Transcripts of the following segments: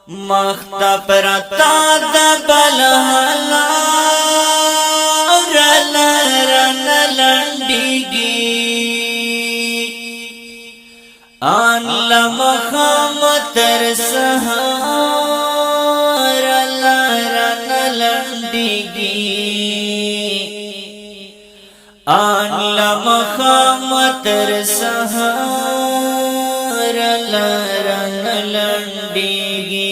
مختا پرتا د بلحلا رن لنڈیگی آن لمخام تر سہار رن لنڈیگی آن لمخام تر سہار رن لنڈیگی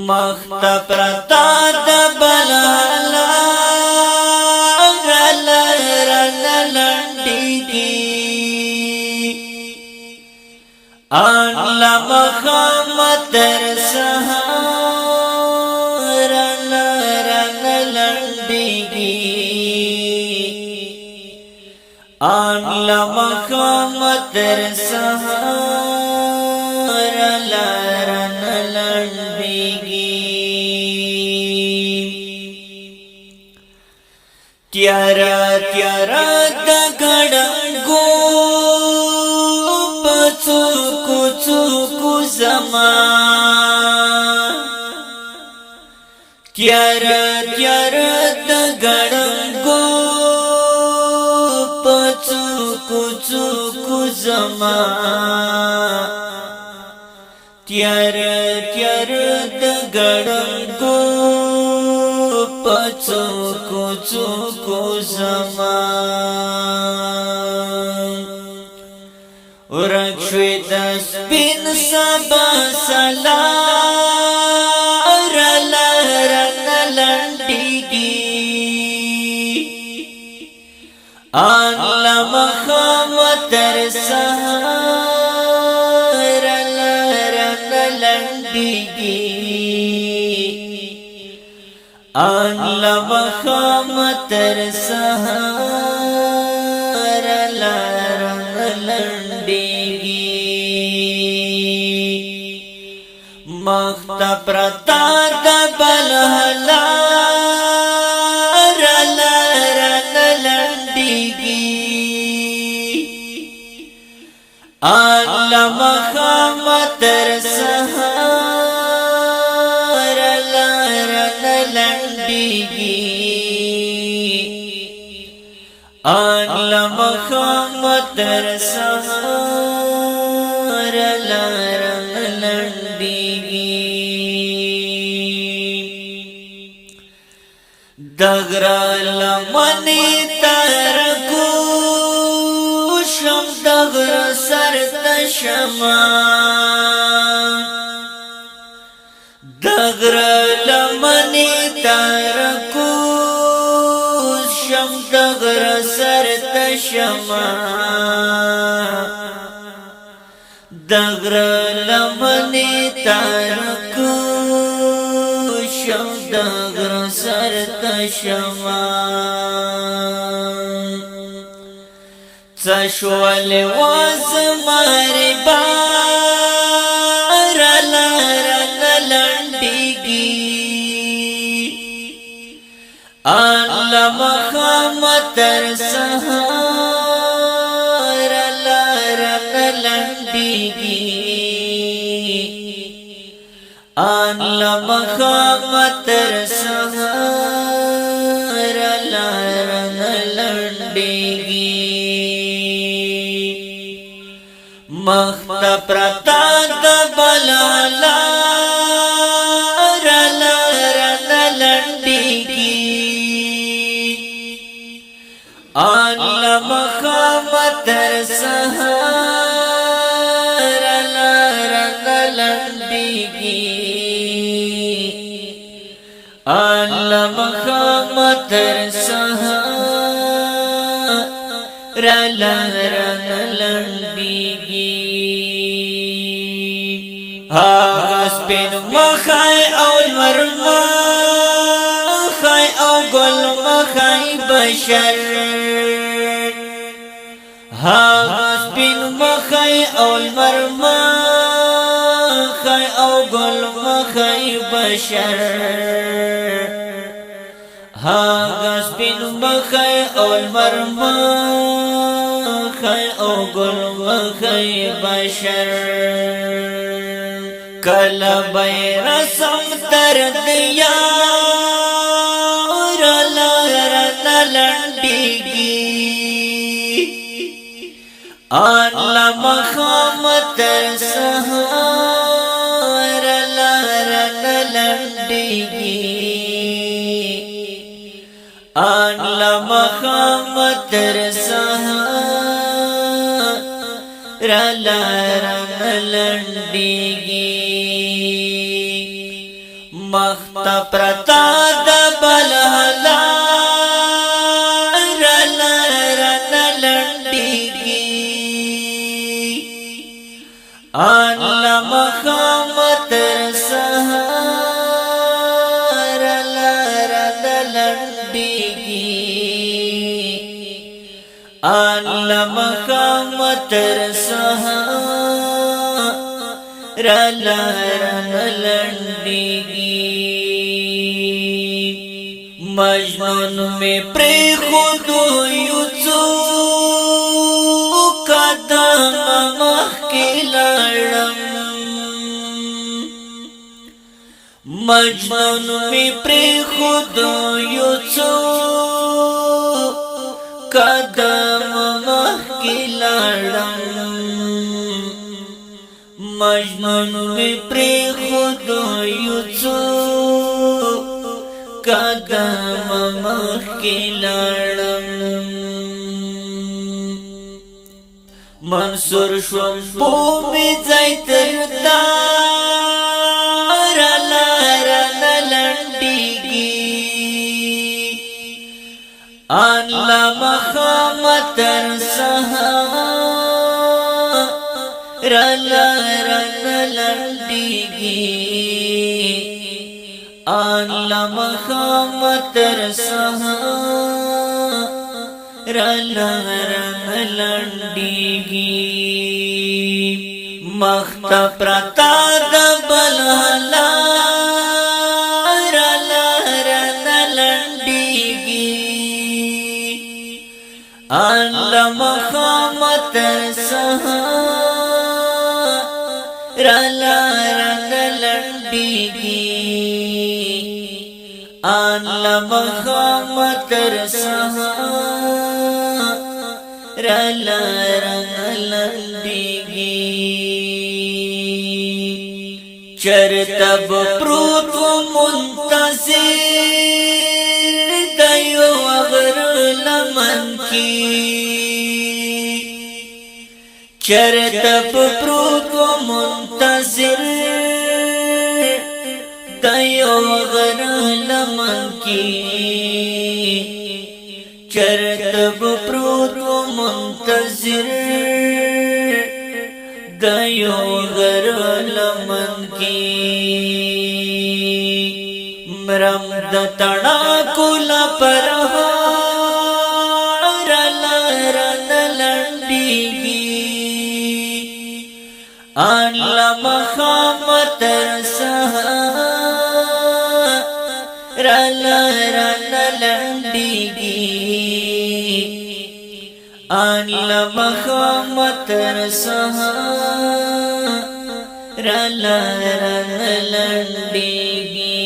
مختا پرتا د بلحلا رن لنڈیگی آن لمخام تر سہار رن لنڈیگی آن لمخام تر سہار رن لنڈیگی تیارا تیارا دگڑنگو پچوکو چوکو زمان تیارا تیارا دگڑنگو پچوکو چوکو زمان تیارا تیارا دگڑنگو پچوکو چوکو زمان ورک شوی دس بین سبا سلار رن لنڈیگی آن لمخام تر سہار رن لنڈیگی آن لمخام تر سہار رن لنڈیگی مختا پرتا د بلحلا رن لنڈیگی آن لمخام تر سہار رن لنڈیگی آن لمخام تر سہار رن لنڈیگی دغرا لمنی ترکو شم دغرا سر تشمان دغرا لمنی ترکو شم دغرا سر تشمان دغرا لمنی ترکو شم دغرا سر تشمان چشوال واز ماری بار رن لنڈیگی آن لمخام تر سہار رن لنڈیگی آن لمخام تر سہار رن لنڈیگی مختا پرتا د بلحلا رن لنڈیگی آن لمخام تر سہار رن لنڈیگی آن لمخام تر سہار رن لنڈیگی آغاز بین مخای او المرمخای او گل مخای بشر آغاز بین مخای او المرمخای او گل مخای بشر آغاز بین مخای او المرمخای او گل مخای بشر کلا بی رسم تر دیار لرن لنڈیگی آن لمخام تر سہار لرن لنڈیگی آن لمخام تر سہار لرن لنڈیگی مخت پرتا دبل هلار لرن لنڈیگی آن لمخام تر سہار لرن لنڈیگی آن لمخام تر سہار لرن لنڈیگی مجنون میں پری خود یوزو قدم مخی لڑم مجنون میں پری خود یوزو قدم مخی لڑم مجنون میں پری خود یوزو قدم مخی لڑم منصور شوم بومی زیتر دار لرن لنڈیگی آن لمخام تر سہار لرن لنڈیگی آن لمخام تر سہار لرن لنڈیگی مخت پرتا دبل هلار لرن لنڈیگی آن لمخام تر سہار لرن لنڈیگی آن لمخام تر سہار لرن لنڈیگی چرتب پروت و منتظر دیو اغر لمن کی چرتب پروت و منتظر دیو اغر لمن کی چرتب پروت و منتظر دیو اغر لمن کی مرم دتڑا کلا پرہار لرن لنڈیگی آن لمخام تر سہار لرن لنڈیگی آن لمخام تر سہار لرن لنڈیگی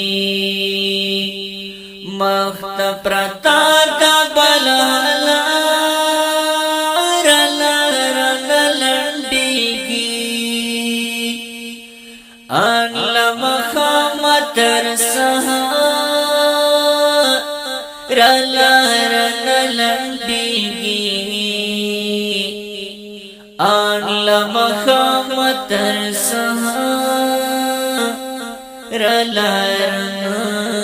مخت پرتا دبل هلار لرن لنڈیگی آن لمخام تر سہار لرن لنڈیگی آن لمخام تر سہار لرن